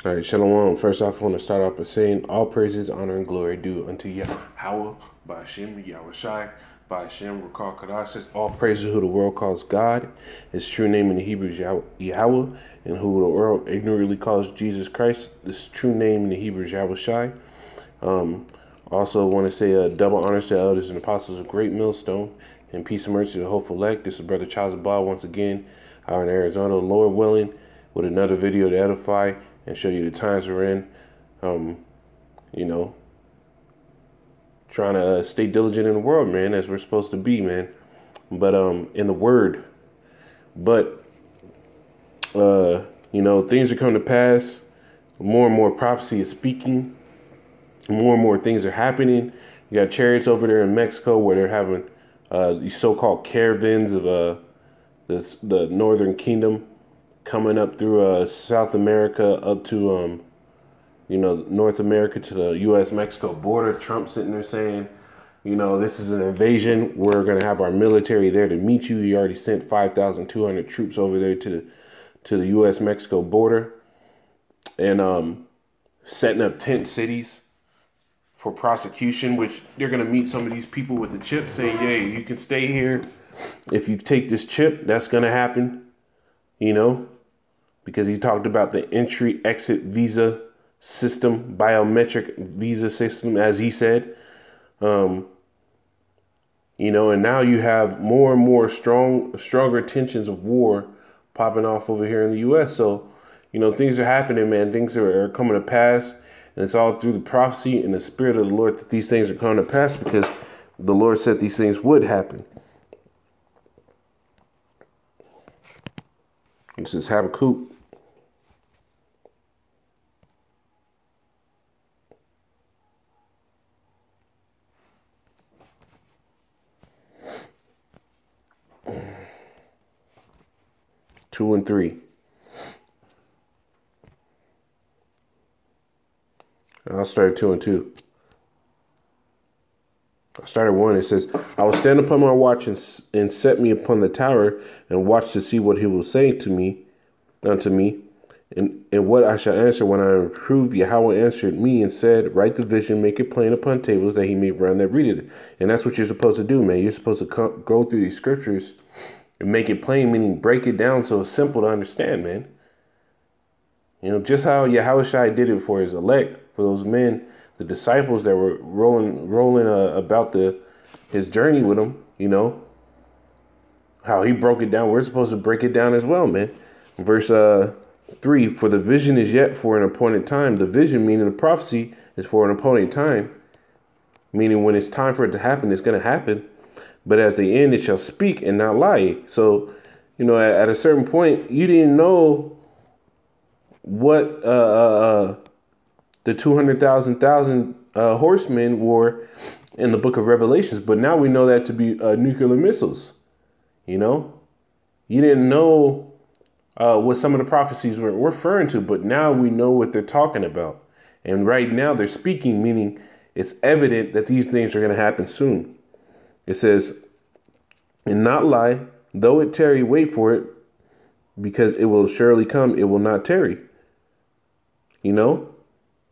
All right, Shalom. First off, I want to start off by saying all praises, honor, and glory due unto Yahweh, by Hashem, Yahweh Shai, by Hashem, Rakal Kadash. Says all praises who the world calls God. His true name in the Hebrew is Yahweh, and who the world ignorantly calls Jesus Christ. This true name in the Hebrew is Yahweh Shai. Also want to say double honors to the elders and apostles of Great Millstone, and peace and mercy to the hopeful elect. This is Brother Charles Abad once again out in Arizona, Lord willing, with another video to edify and show you the times we're in. Trying to stay diligent in the world, man, as we're supposed to be, man. But in the word. But things are coming to pass. More and more prophecy is speaking. More and more things are happening. You got chariots over there in Mexico where they're having these so-called caravans of the Northern Kingdom coming up through South America up to North America to the U.S.-Mexico border. Trump sitting there saying, this is an invasion. We're going to have our military there to meet you. He already sent 5,200 troops over there to the U.S.-Mexico border, and setting up tent cities for prosecution, which they're going to meet some of these people with the chip saying, yeah, you can stay here. If you take this chip, that's going to happen, because he talked about the entry-exit visa system, biometric visa system, as he said. And now you have more and more stronger tensions of war popping off over here in the U.S. So, things are happening, man. Things are coming to pass. And it's all through the prophecy and the spirit of the Lord that these things are coming to pass, because the Lord said these things would happen. This is Habakkuk. Two and 3. I'll start 2 and 2. I started 1. It says, I will stand upon my watch and set me upon the tower and watch to see what he will say unto me, and what I shall answer when I reprove. Yahweh answered me and said, write the vision, make it plain upon tables, that he may run that read it. And that's what you're supposed to do, man. You're supposed to go through these scriptures and make it plain, meaning break it down so it's simple to understand, man. Just how Yahweh Shai did it for his elect, for those men, the disciples that were rolling about his journey with him, how he broke it down. We're supposed to break it down as well, man. Verse 3, for the vision is yet for an appointed time. The vision, meaning the prophecy, is for an appointed time, meaning when it's time for it to happen, it's going to happen. But at the end, it shall speak and not lie. So, at a certain point, you didn't know what the 200,000 horsemen were in the book of Revelations. But now we know that to be nuclear missiles. You didn't know what some of the prophecies were referring to, but now we know what they're talking about. And right now they're speaking, meaning it's evident that these things are going to happen soon. It says, and not lie, though it tarry, wait for it, because it will surely come. It will not tarry.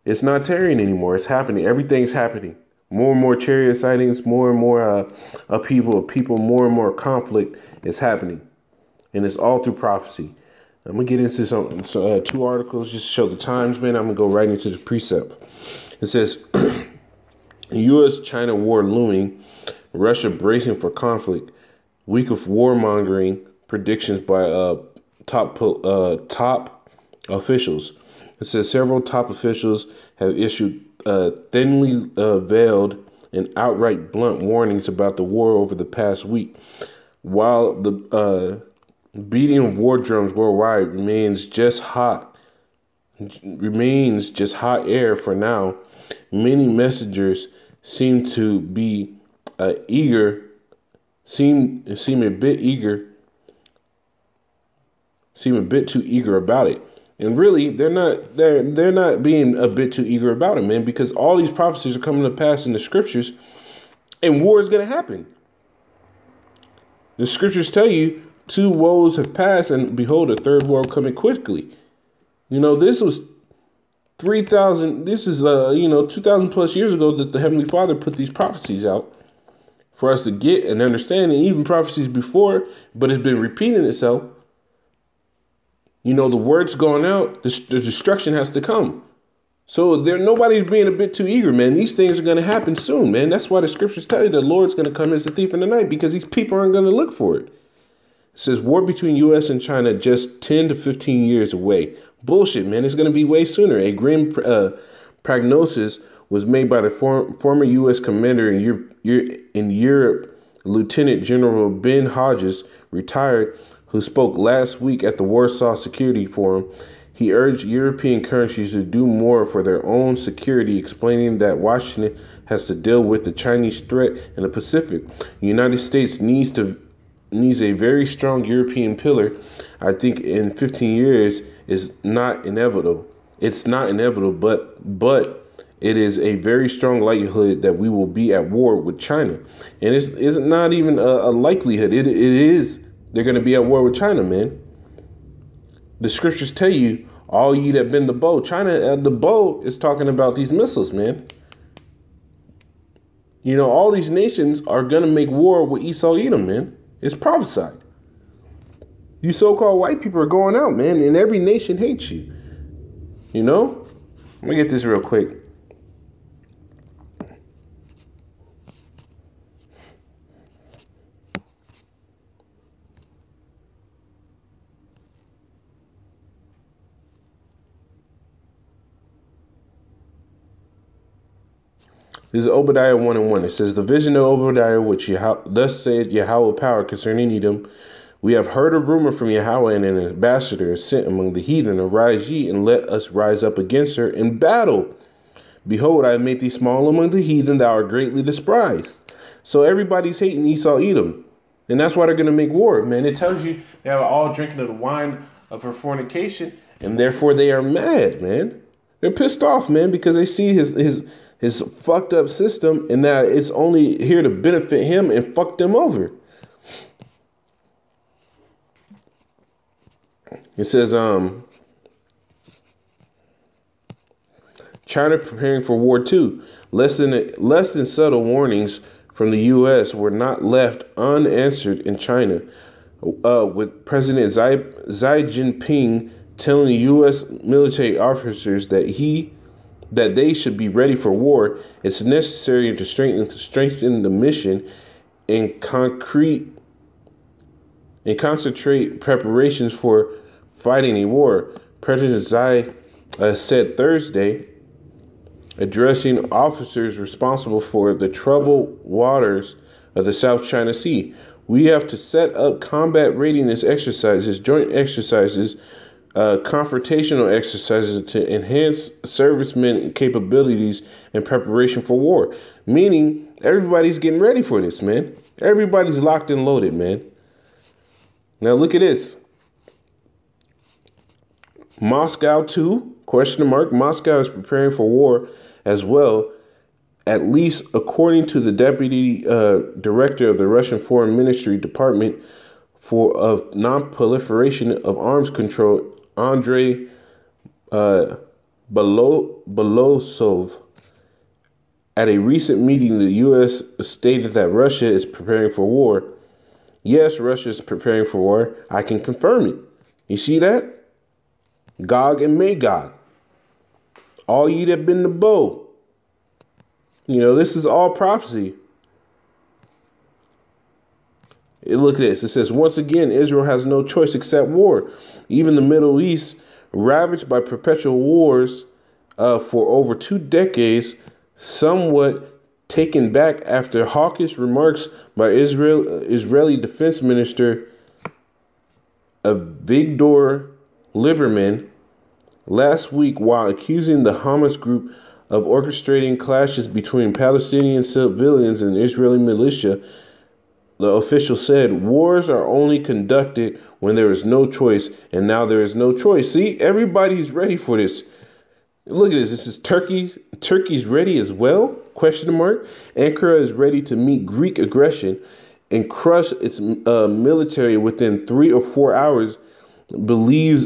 It's not tarrying anymore. It's happening. Everything's happening. More and more chariot sightings, more and more upheaval of people, more and more conflict is happening. And it's all through prophecy. I'm going to get into two articles just to show the times, man. I'm going to go right into the precept. It says, U.S.-China war looming, Russia bracing for conflict, week of warmongering predictions by top officials. It says several top officials have issued thinly veiled and outright blunt warnings about the war over the past week. While the beating of war drums worldwide remains just hot air for now, many messengers seem to be seem a bit too eager about it. And really, they're not being a bit too eager about it, man, because all these prophecies are coming to pass in the scriptures, and war is going to happen. The scriptures tell you 2 woes have passed, and behold, a third woe coming quickly. This was 3,000, this is, 2,000 plus years ago that the Heavenly Father put these prophecies out for us to get and understand, and even prophecies before, but it's been repeating itself. The word's going out, the destruction has to come. So nobody's being a bit too eager, man. These things are going to happen soon, man. That's why the scriptures tell you the Lord's going to come as a thief in the night, because these people aren't going to look for it. It says war between U.S. and China just 10 to 15 years away. Bullshit, man. It's going to be way sooner. A grim prognosis was made by the former U.S. commander in Europe, Lieutenant General Ben Hodges, retired, who spoke last week at the Warsaw Security Forum. He urged European countries to do more for their own security, explaining that Washington has to deal with the Chinese threat in the Pacific. The United States needs a very strong European pillar. I think in 15 years is not inevitable. It's not inevitable, but it is a very strong likelihood that we will be at war with China. And it's not even a likelihood. It is. They're going to be at war with China, man. The scriptures tell you, all ye that bend the bow. China, the bow is talking about these missiles, man. All these nations are going to make war with Esau Edom, man. It's prophesied. You so-called white people are going out, man, and every nation hates you. Let me get this real quick. This is Obadiah 1:1. It says, the vision of Obadiah, which thus said Yahweh power concerning Edom. We have heard a rumor from Yahweh, and an ambassador is sent among the heathen. Arise ye, and let us rise up against her in battle. Behold, I have made thee small among the heathen, thou art greatly despised. So everybody's hating Esau Edom. And that's why they're going to make war, man. It tells you they are all drinking of the wine of her fornication, and therefore they are mad, man. They're pissed off, man, because they see his fucked up system, and that it's only here to benefit him and fuck them over. It says, China preparing for war too. Less than subtle warnings from the U.S. were not left unanswered in China, with President Xi Jinping telling the U.S. military officers that they should be ready for war. It's necessary to strengthen the mission and concentrate preparations for fighting a war. President Xi said Thursday, addressing officers responsible for the troubled waters of the South China Sea. We have to set up combat readiness exercises, joint exercises, confrontational exercises to enhance servicemen capabilities and preparation for war. Meaning everybody's getting ready for this, man. Everybody's locked and loaded, man. Now look at this. Moscow too? ? Moscow is preparing for war as well, at least according to the deputy director of the Russian Foreign Ministry Department of Non-Proliferation of Arms Control, Andrei Belosov. At a recent meeting, the U.S. stated that Russia is preparing for war. Yes, Russia is preparing for war. I can confirm it. You see that? Gog and Magog. All ye that bend the bow. This is all prophecy. Look at this. It says, once again, Israel has no choice except war. Even the Middle East, ravaged by perpetual wars for over 2 decades, somewhat taken back after hawkish remarks by Israeli Defense Minister Avigdor Lieberman last week, while accusing the Hamas group of orchestrating clashes between Palestinian civilians and Israeli militia. The official said, wars are only conducted when there is no choice, and now there is no choice. See, everybody's ready for this. Look at this. This is Turkey. Turkey's ready as well? ? Ankara is ready to meet Greek aggression and crush its military within 3 or 4 hours. Believes.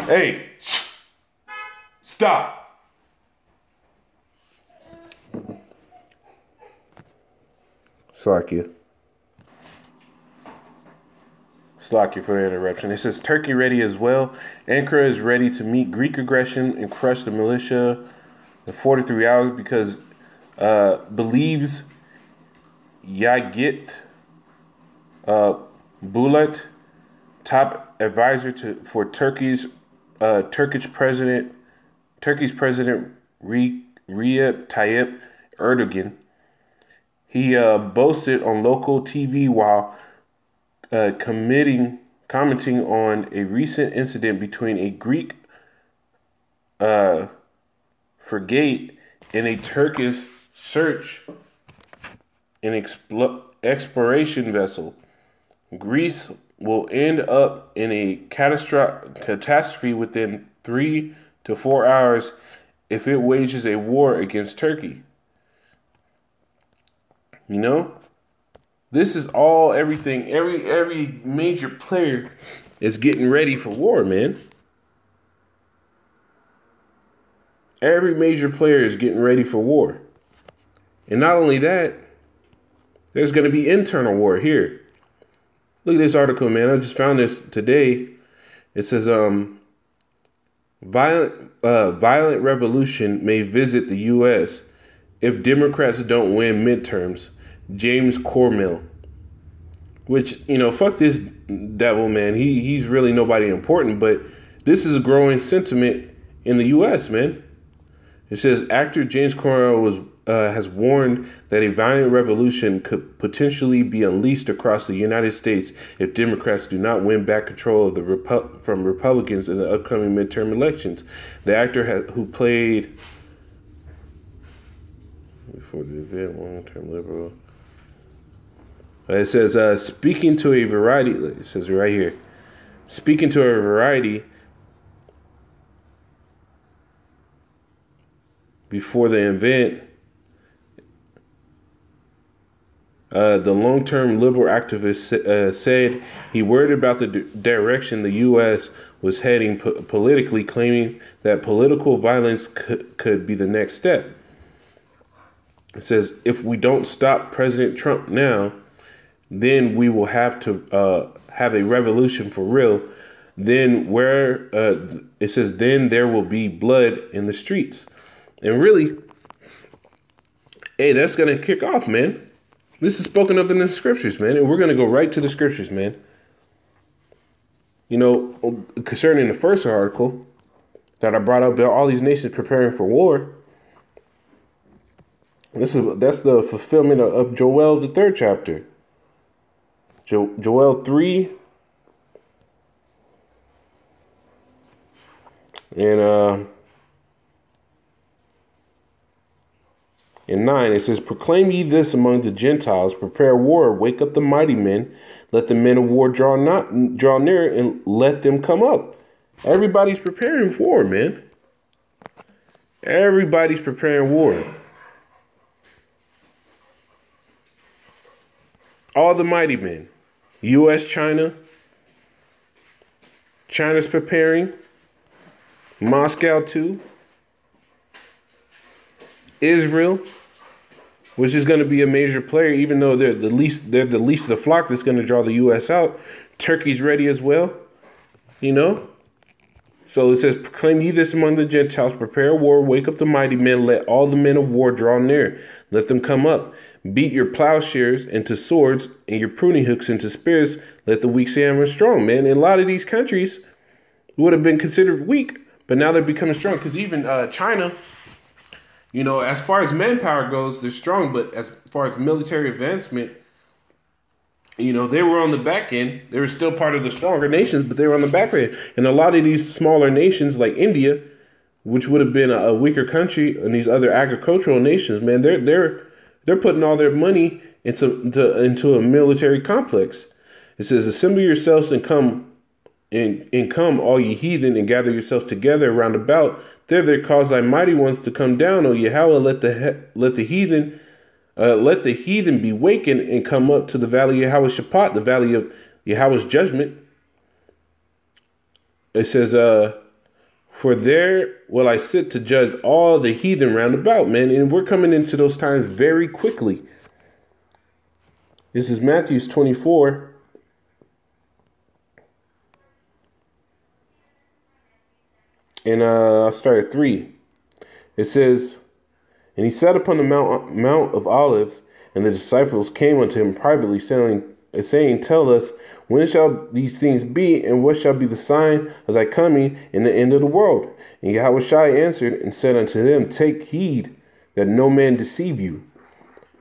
Hey, Stop. Slakia for the interruption. It says Turkey ready as well. Ankara is ready to meet Greek aggression and crush the militia in 43 hours because believes Yagit Bulat, top advisor for Turkey's President Recep Tayyip Erdogan. He boasted on local TV while commenting on a recent incident between a Greek frigate and a Turkish search and exploration vessel. Greece will end up in a catastrophe within 3 to 4 hours if it wages a war against Turkey. You know, this is all everything. Every major player is getting ready for war, man. Every major player is getting ready for war. And not only that, there's going to be internal war here. Look at this article, man. I just found this today. It says, violent revolution may visit the U.S. if Democrats don't win midterms. James Cormill. Which, you know, fuck this devil, man. He's really nobody important, but this is a growing sentiment in the U.S., man. It says actor James Cormill has warned that a violent revolution could potentially be unleashed across the United States if Democrats do not win back control of from Republicans in the upcoming midterm elections. The actor who played before the event, long-term liberal. It says speaking to a variety. It says right here, speaking to a variety. Before the event, the long-term liberal activist said he worried about the direction the U.S. was heading politically, claiming that political violence could be the next step. It says, if we don't stop President Trump now, then we will have to have a revolution for real. Then it says, then there will be blood in the streets. And really, hey, that's going to kick off, man. This is spoken of in the scriptures, man. And we're going to go right to the scriptures, man. You know, concerning the first article that I brought up about all these nations preparing for war. That's the fulfillment of Joel, the 3rd chapter. Joel 3. And in 9, it says, proclaim ye this among the Gentiles, prepare war, wake up the mighty men, let the men of war draw near, and let them come up. Everybody's preparing for war, man. Everybody's preparing war. All the mighty men. U.S., China. China's preparing. Moscow too. Israel, which is going to be a major player, even though they're the least of the flock that's going to draw the U.S. out. Turkey's ready as well, you know. So it says, proclaim ye this among the Gentiles, prepare war, wake up the mighty men, let all the men of war draw near, let them come up. Beat your plowshares into swords and your pruning hooks into spears, let the weak say I'm strong, man. And a lot of these countries would have been considered weak, but now they're becoming strong, because even China, you know, as far as manpower goes, they're strong, but as far as military advancement, you know, they were on the back end. They were still part of the stronger nations, but they were on the back end. And a lot of these smaller nations like India, which would have been a weaker country, and these other agricultural nations, man, they're putting all their money into a military complex. It says, assemble yourselves and come, all ye heathen, and gather yourselves together round about. There cause thy mighty ones to come down, O Yahweh. Let the heathen be wakened and come up to the valley of Yahweh Shaphat, the valley of Yahweh's judgment. It says, For there will I sit to judge all the heathen round about, man. And we're coming into those times very quickly. This is Matthew 24. And I'll start at 3. It says, and he sat upon the Mount of Olives, and the disciples came unto him privately, saying, Tell us, when shall these things be, and what shall be the sign of thy coming in the end of the world? And Yahushua answered and said unto them, Take heed that no man deceive you.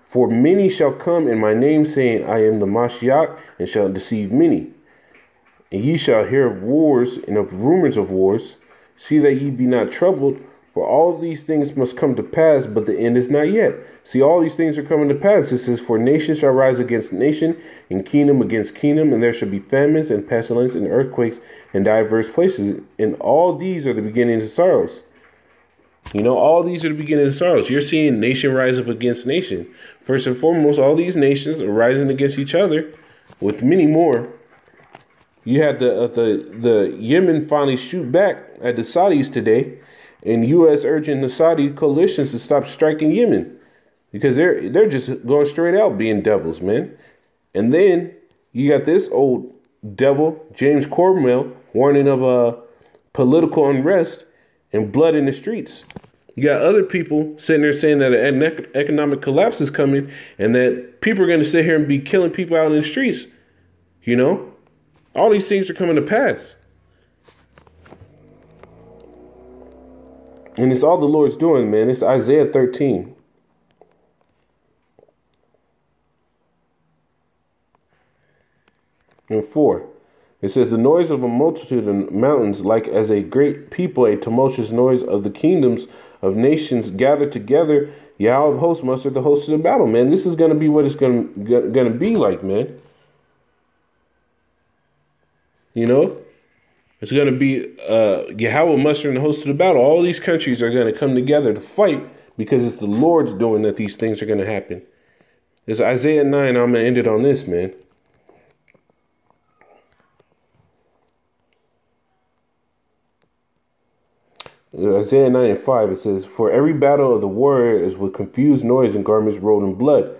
For many shall come in my name, saying, I am the Mashiach, and shall deceive many. And ye shall hear of wars and of rumors of wars. See that ye be not troubled, for all of these things must come to pass, but the end is not yet. See, all these things are coming to pass. It says, For nation shall rise against nation, and kingdom against kingdom, and there shall be famines and pestilence and earthquakes in diverse places. And all these are the beginnings of sorrows. You know, all these are the beginnings of sorrows. You're seeing nation rise up against nation. First and foremost, all these nations are rising against each other, with many more. You had the Yemen finally shoot back at the Saudis today, and U.S. urging the Saudi coalitions to stop striking Yemen because they're just going straight out being devils, man. And then you got this old devil, James Cornwell, warning of political unrest and blood in the streets. You got other people sitting there saying that an economic collapse is coming and that people are going to sit here and be killing people out in the streets. You know, all these things are coming to pass. And it's all the Lord's doing, man. It's Isaiah 13. And 4. It says, The noise of a multitude in mountains, like as a great people, a tumultuous noise of the kingdoms of nations gathered together. Yahweh of hosts mustered the hosts of the battle, man. This is going to be what it's going to be like, man. You know? It's going to be Yahweh mustering the host of the battle. All these countries are going to come together to fight because it's the Lord's doing that these things are going to happen. It's Isaiah 9. I'm going to end it on this, man. Isaiah 9 and 5, it says, For every battle of the warrior is with confused noise and garments rolled in blood.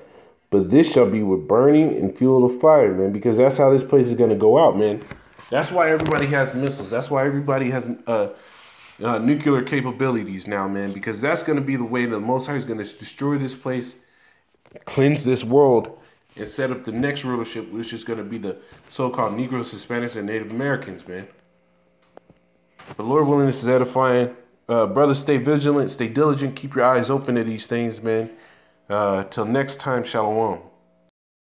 But this shall be with burning and fuel of fire, man, because that's how this place is going to go out, man. That's why everybody has missiles. That's why everybody has nuclear capabilities now, man, because that's going to be the way the Most High is going to destroy this place, cleanse this world, and set up the next rulership, which is going to be the so-called Negroes, Hispanics, and Native Americans, man. But Lord willing, this is edifying. Brothers, stay vigilant, stay diligent, keep your eyes open to these things, man. Till next time, shalom.